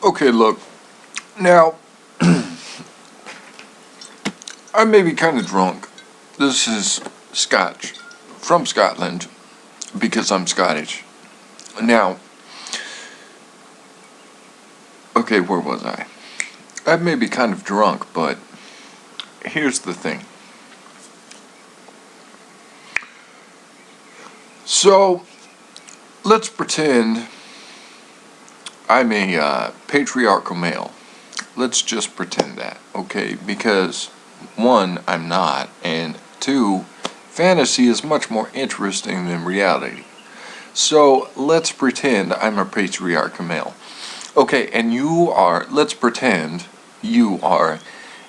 Okay, look, now, I may be kind of drunk. This is Scotch, from Scotland, because I'm Scottish. Now, okay, where was I? I may be kind of drunk, but here's the thing. So, let's pretend I'm a patriarchal male. Let's just pretend that, okay? Because, one, I'm not, and two, fantasy is much more interesting than reality. So, let's pretend I'm a patriarchal male. Okay, and let's pretend you are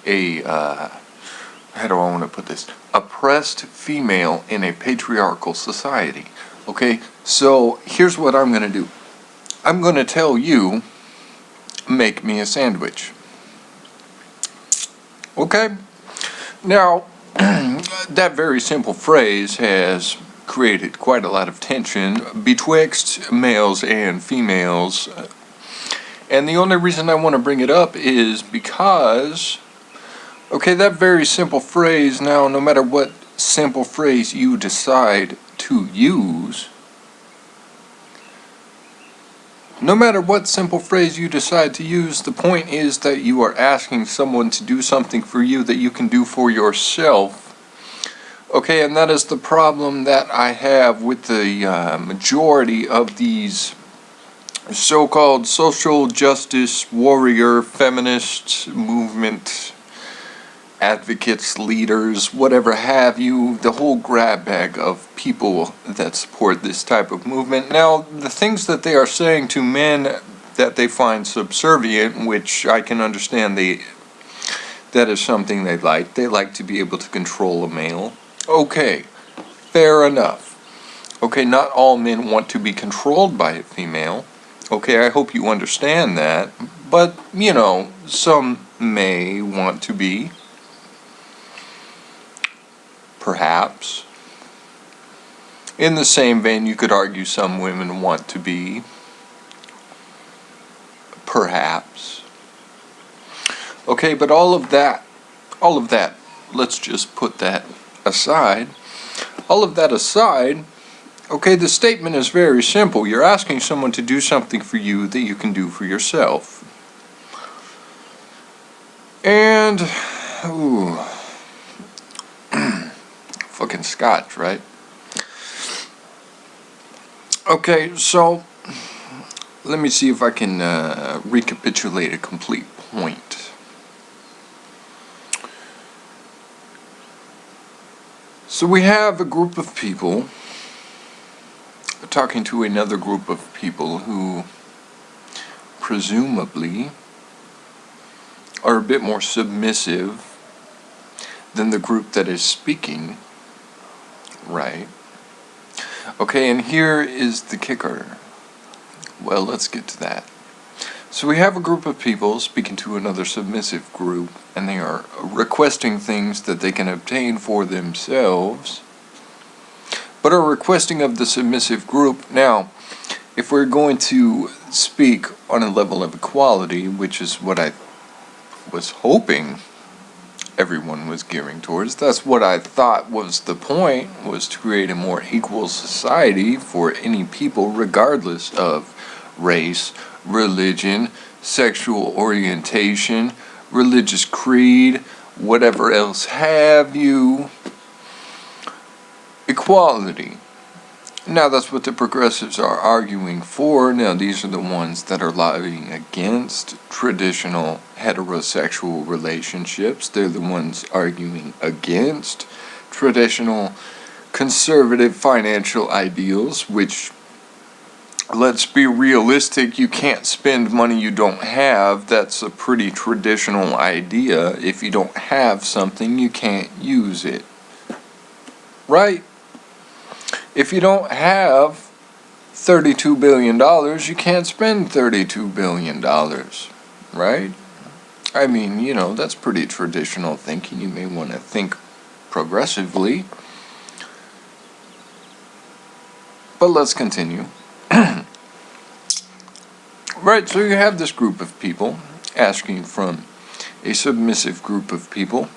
a, how do I want to put this? Oppressed female in a patriarchal society. Okay, so here's what I'm going to do. I'm going to tell you, make me a sandwich. Okay? Now, that very simple phrase has created quite a lot of tension betwixt males and females. And the only reason I want to bring it up is because, okay, that very simple phrase, now, no matter what simple phrase you decide to use, no matter what simple phrase you decide to use, the point is that you are asking someone to do something for you that you can do for yourself. Okay, and that is the problem that I have with the majority of these so-called social justice warrior feminist movement advocates, leaders, whatever have you, the whole grab bag of people that support this type of movement. Now, the things that they are saying to men that they find subservient, which I can understand, that is something they like. They like to be able to control a male. Okay, fair enough. Okay, not all men want to be controlled by a female. Okay, I hope you understand that. But, some may want to be. Perhaps. In the same vein, you could argue some women want to be. Perhaps. Okay, but all of that, let's just put that aside. All of that aside, okay, the statement is very simple. You're asking someone to do something for you that you can do for yourself. And, ooh, fucking Scotch, right? Okay, so let me see if I can recapitulate a complete point. So we have a group of people talking to another group of people who presumably are a bit more submissive than the group that is speaking, right? Okay, and here is the kicker. Well, let's get to that. So we have a group of people speaking to another submissive group, and they are requesting things that they can obtain for themselves, but are requesting of the submissive group. Now, if we're going to speak on a level of equality, which is what I was hoping everyone was gearing towards, that's what I thought was the point, was to create a more equal society for any people regardless of race, religion, sexual orientation, religious creed, whatever else have you. Equality. Now that's what the progressives are arguing for. Now these are the ones that are lobbying against traditional heterosexual relationships. They're the ones arguing against traditional conservative financial ideals, which, let's be realistic, you can't spend money you don't have. That's a pretty traditional idea. If you don't have something, you can't use it. Right? If you don't have $32 billion, you can't spend $32 billion. Right? I mean, that's pretty traditional thinking. You may want to think progressively. But let's continue. Right, so you have this group of people asking from a submissive group of people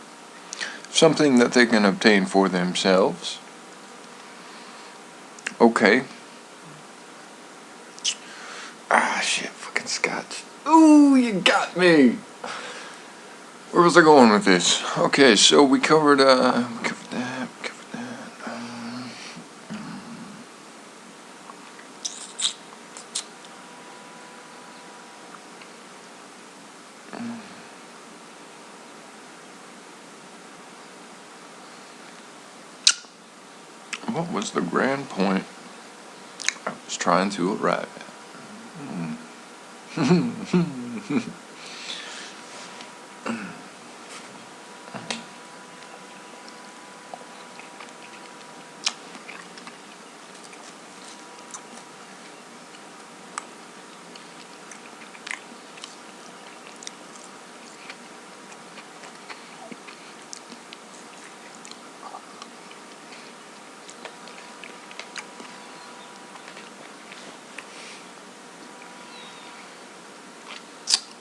something that they can obtain for themselves. Okay. Ah, shit, fucking scotch. Ooh, you got me! Where was I going with this? Okay, so we covered that. What was the grand point I was trying to arrive at?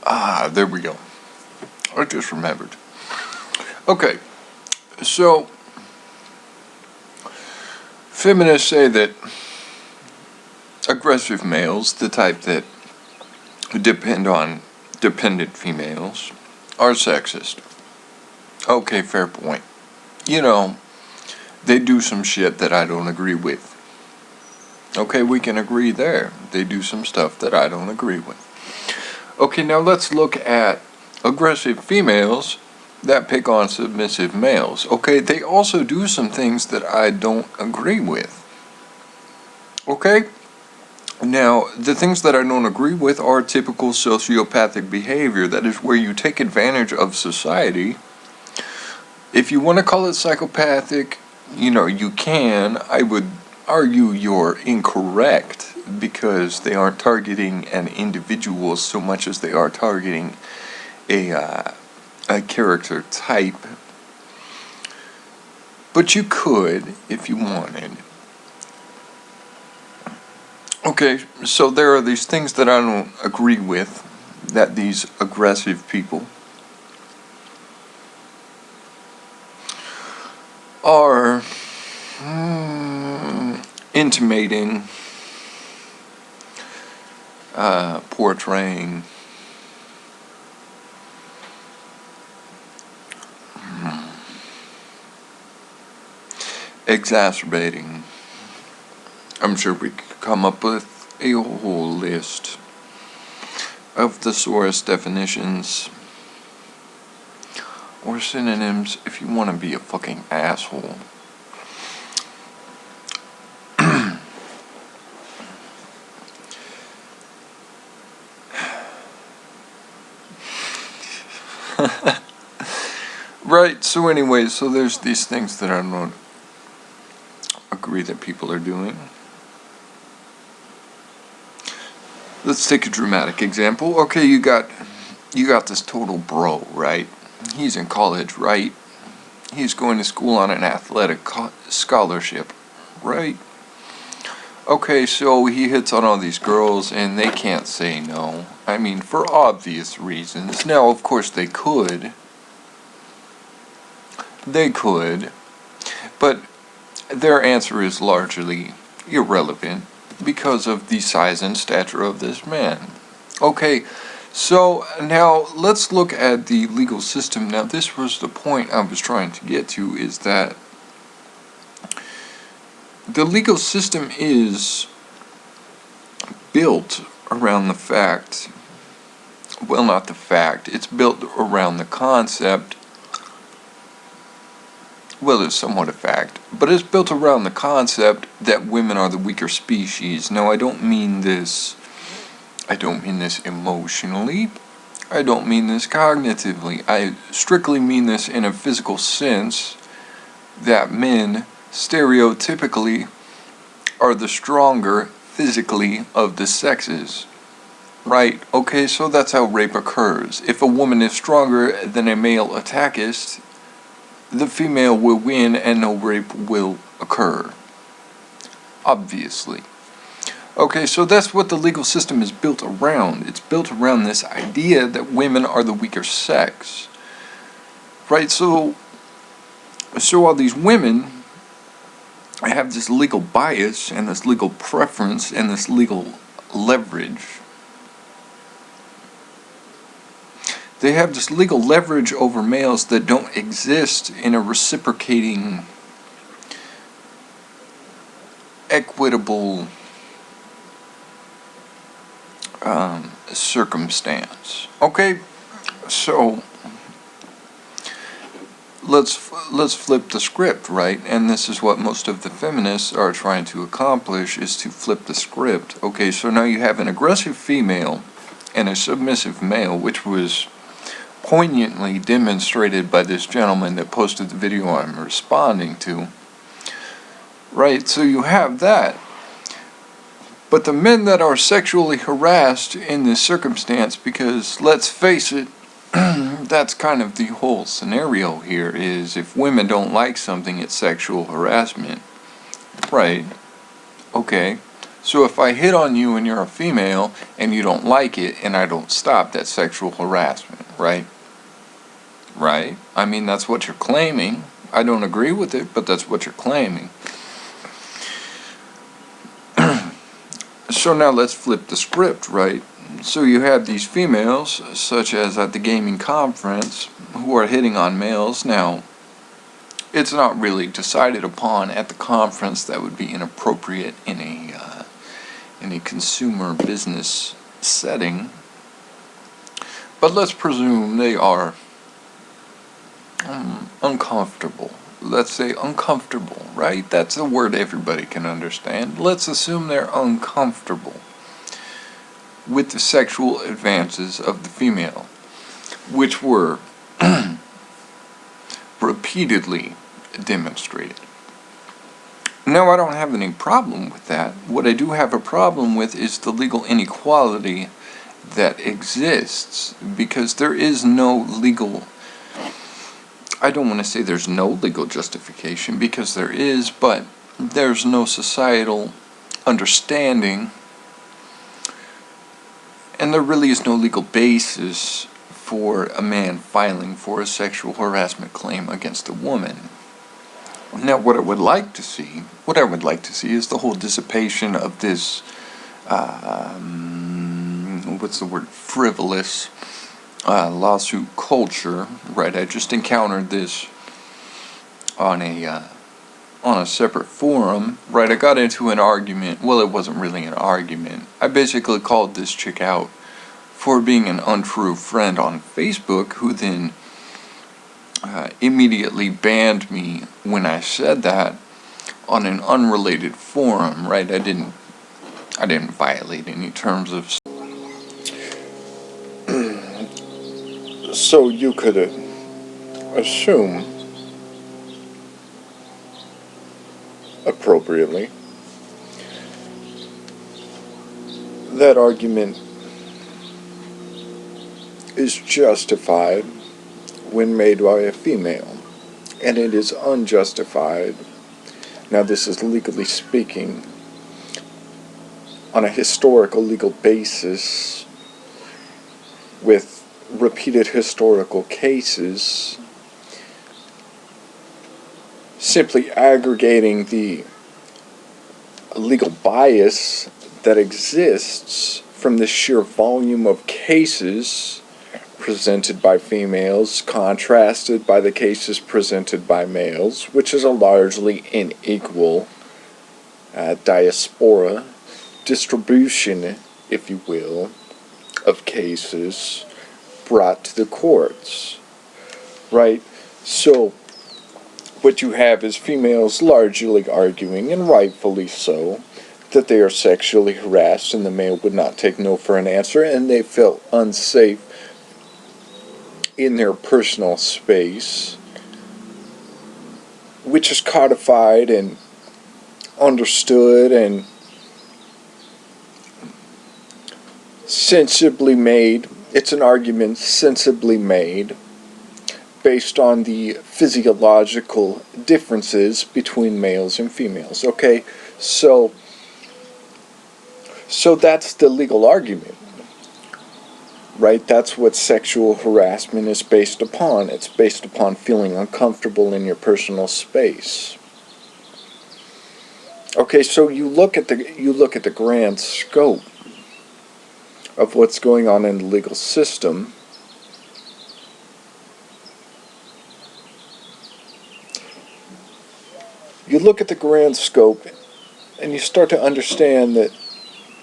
Ah, there we go. I just remembered. Okay, so feminists say that aggressive males, the type that depend on dependent females, are sexist. Okay, fair point. You know, they do some shit that I don't agree with. Okay, we can agree there. They do some stuff that I don't agree with. Okay, now let's look at aggressive females that pick on submissive males. Okay, they also do some things that I don't agree with. Okay? Now, the things that I don't agree with are typical sociopathic behavior. That is where you take advantage of society. If you want to call it psychopathic, you can. I would argue you're incorrect because they aren't targeting an individual so much as they are targeting a character type. But you could if you wanted. Okay, so there are these things that I don't agree with that these aggressive people are intimating, portraying, exacerbating. I'm sure we could come up with a whole list of thesaurus definitions or synonyms if you want to be a fucking asshole. Right, so anyway, so there's these things that I don't agree that people are doing. Let's take a dramatic example. Okay, you got this total bro, right? He's in college, right? He's going to school on an athletic scholarship, right? Okay, so he hits on all these girls and they can't say no. I mean, for obvious reasons. Now, of course, they could. They could. But their answer is largely irrelevant because of the size and stature of this man. Okay, so now let's look at the legal system. Now, this was the point I was trying to get to, is that the legal system is built around the fact, well, not the fact, it's built around the concept, well, it's somewhat a fact, but it's built around the concept that women are the weaker species. Now, I don't mean this emotionally, I don't mean this cognitively, I strictly mean this in a physical sense, that men stereotypically are the stronger physically of the sexes. Right? Okay, so that's how rape occurs. If a woman is stronger than a male attackist, the female will win and no rape will occur. Obviously. Okay, so that's what the legal system is built around. It's built around this idea that women are the weaker sex. Right, so all these women have this legal bias and this legal preference and this legal leverage. They have this legal leverage over males that don't exist in a reciprocating, equitable circumstance. Okay, so let's flip the script, right? And this is what most of the feminists are trying to accomplish, is to flip the script. Okay, so now you have an aggressive female and a submissive male, which was poignantly demonstrated by this gentleman that posted the video I'm responding to. Right, so you have that. But the men that are sexually harassed in this circumstance, because let's face it, that's kind of the whole scenario here, is if women don't like something, it's sexual harassment. Right. Okay. So if I hit on you and you're a female and you don't like it and I don't stop, that's sexual harassment, right? Right? I mean, that's what you're claiming. I don't agree with it, but that's what you're claiming. So now let's flip the script, right? So you have these females, such as at the gaming conference, who are hitting on males. Now, it's not really decided upon at the conference. That would be inappropriate in a consumer business setting. But let's presume they are uncomfortable. Let's say uncomfortable, right? That's a word everybody can understand. Let's assume they're uncomfortable with the sexual advances of the female, which were repeatedly demonstrated. Now, I don't have any problem with that. What I do have a problem with is the legal inequality that exists, because there is no legal, I don't want to say there's no legal justification, because there is, but there's no societal understanding, and there really is no legal basis for a man filing for a sexual harassment claim against a woman. Now, what I would like to see is the whole dissipation of this, frivolous lawsuit culture, right? I just encountered this on a separate forum, right? I got into an argument. Well, it wasn't really an argument. I basically called this chick out for being an untrue friend on Facebook, who then immediately banned me when I said that on an unrelated forum, right? I didn't violate any terms of. So you could assume appropriately that argument is justified when made by a female, and it is unjustified. Now, this is legally speaking on a historical legal basis with repeated historical cases, simply aggregating the legal bias that exists from the sheer volume of cases presented by females contrasted by the cases presented by males, which is a largely unequal diaspora distribution, if you will, of cases brought to the courts, right? So what you have is females largely arguing, and rightfully so, that they are sexually harassed and the male would not take no for an answer, and they felt unsafe in their personal space, which is codified and understood and sensibly made. It's an argument sensibly made based on the physiological differences between males and females. Okay, so So that's the legal argument, right? That's what sexual harassment is based upon. It's based upon feeling uncomfortable in your personal space. Okay, so you look at the grand scope of what's going on in the legal system. You look at the grand scope and you start to understand that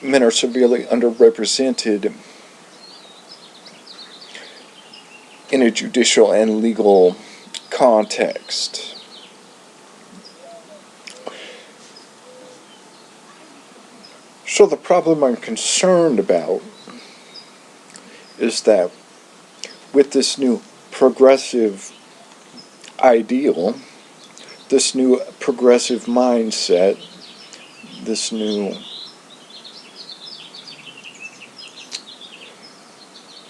men are severely underrepresented in a judicial and legal context. So the problem I'm concerned about is that with this new progressive ideal, this new progressive mindset, this new,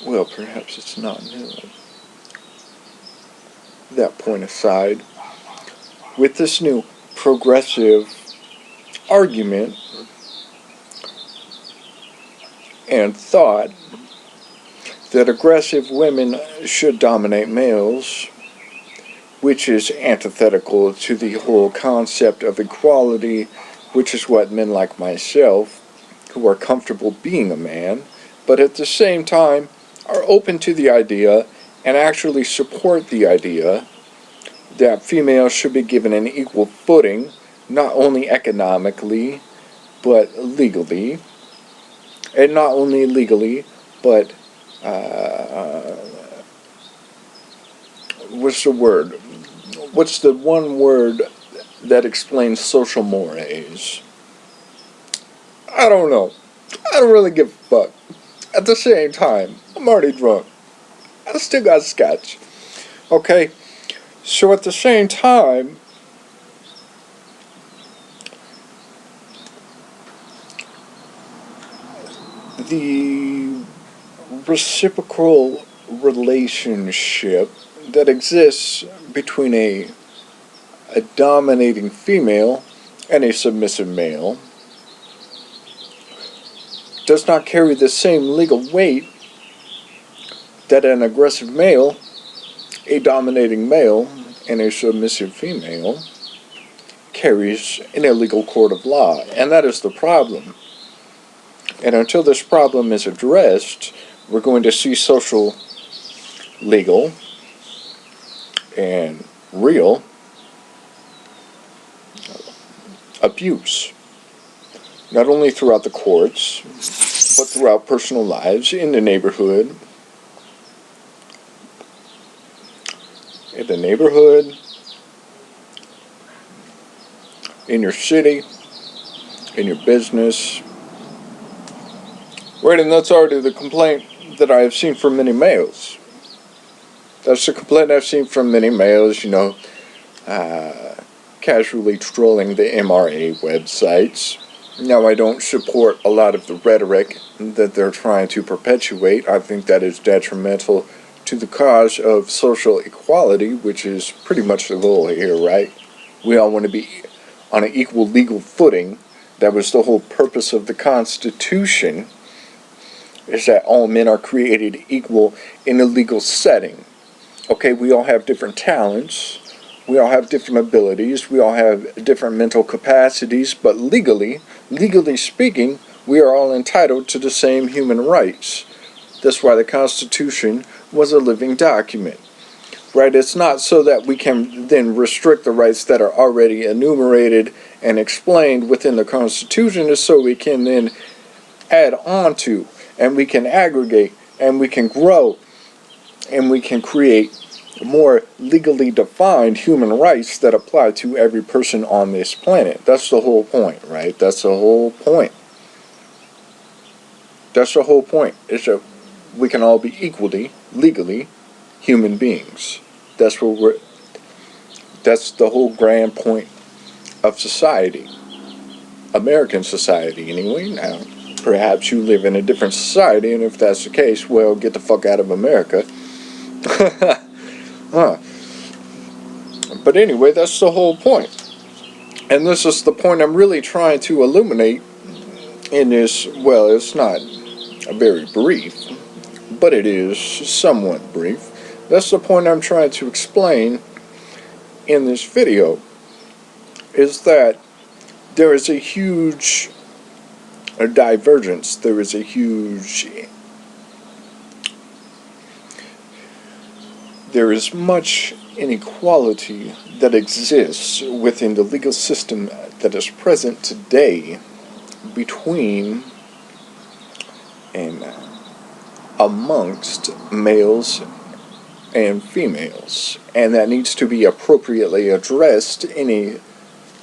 well, perhaps it's not new. That point aside, with this new progressive argument and thought that aggressive women should dominate males, which is antithetical to the whole concept of equality, which is what men like myself, who are comfortable being a man, but at the same time are open to the idea and actually support the idea that females should be given an equal footing, not only economically, but legally. And not only legally, but what's the word? What's the one word that explains social mores? I don't know. I don't really give a fuck. At the same time, I'm already drunk. I still got scotch. Okay? So at the same time, the reciprocal relationship that exists between a dominating female and a submissive male does not carry the same legal weight that an aggressive male, a dominating male, and a submissive female carries in a legal court of law. And that is the problem. And until this problem is addressed, we're going to see social, legal, and real abuse. Not only throughout the courts, but throughout personal lives, in the neighborhood, in your city, in your business. Right, and that's already the complaint that I have seen from many males. That's the complaint I've seen from many males, casually trolling the MRA websites. Now, I don't support a lot of the rhetoric that they're trying to perpetuate. I think that is detrimental to the cause of social equality, which is pretty much the goal here, right? We all want to be on an equal legal footing. That was the whole purpose of the Constitution, is that all men are created equal in a legal setting. Okay, we all have different talents, we all have different abilities, we all have different mental capacities, but legally speaking, we are all entitled to the same human rights. That's why the Constitution was a living document. Right? It's not so that we can then restrict the rights that are already enumerated and explained within the Constitution. It's so we can then add on to, and we can aggregate, and we can grow, and we can create more legally defined human rights that apply to every person on this planet. That's the whole point, right? That's the whole point. That's the whole point. Is that we can all be equally, legally, human beings. That's the whole grand point of society. American society, anyway. Now, perhaps you live in a different society, and if that's the case, well, get the fuck out of America. But anyway, that's the whole point. And this is the point I'm really trying to illuminate in this, well, it's not very brief, but it is somewhat brief. That's the point I'm trying to explain in this video, is that there is a huge divergence, there is a huge, there is much inequality that exists within the legal system that is present today between and amongst males and females, and that needs to be appropriately addressed in a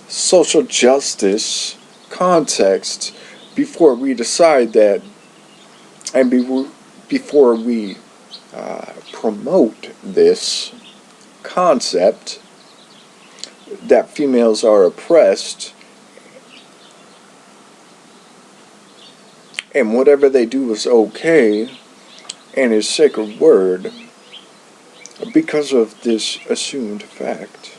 social justice context before we decide that, and before we promote this concept that females are oppressed and whatever they do is okay and is sacred word because of this assumed fact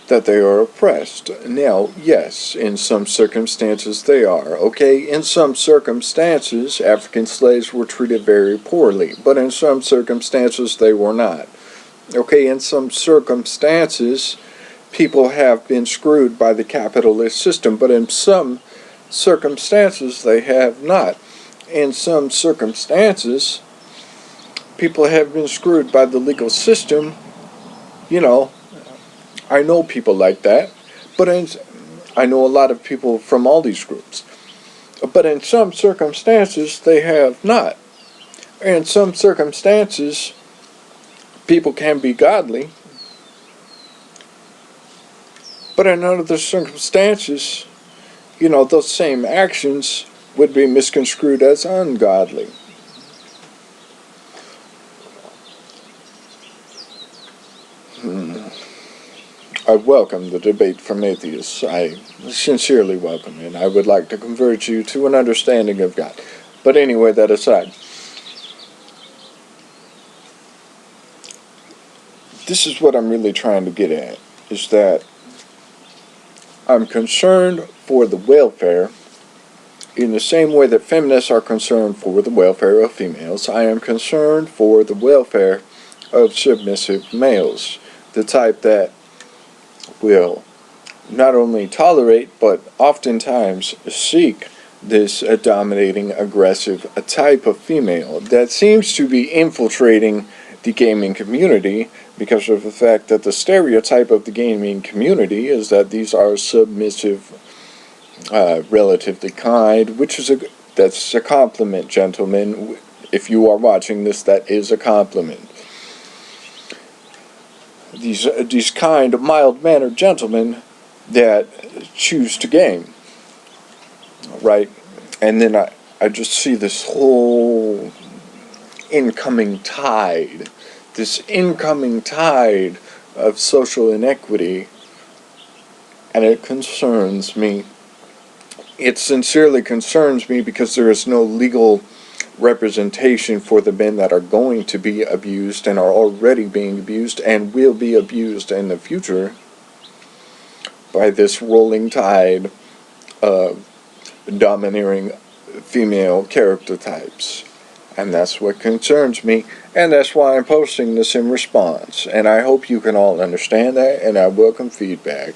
that they are oppressed. Now, yes, in some circumstances they are, okay? In some circumstances, African slaves were treated very poorly, but in some circumstances they were not. Okay, in some circumstances, people have been screwed by the capitalist system, but in some circumstances they have not. In some circumstances, people have been screwed by the legal system. You know, I know people like that, but I know a lot of people from all these groups. But in some circumstances, they have not. In some circumstances, people can be godly, but in other circumstances, you know, those same actions would be misconstrued as ungodly. I welcome the debate from atheists. I sincerely welcome it. I would like to convert you to an understanding of God. But anyway, that aside, this is what I'm really trying to get at, is that I'm concerned for the welfare in the same way that feminists are concerned for the welfare of females. I am concerned for the welfare of submissive males, the type that will not only tolerate but oftentimes seek this dominating, aggressive type of female that seems to be infiltrating the gaming community, because of the fact that the stereotype of the gaming community is that these are submissive, relatively kind, which is that's a compliment, gentlemen. If you are watching this, that is a compliment. These kind, mild-mannered gentlemen that choose to game, right? And then I just see this whole incoming tide, of social inequity, and it concerns me. It sincerely concerns me because there is no legal representation for the men that are going to be abused and are already being abused and will be abused in the future by this rolling tide of domineering female character types. And that's what concerns me, and that's why I'm posting this in response. And I hope you can all understand that, and I welcome feedback.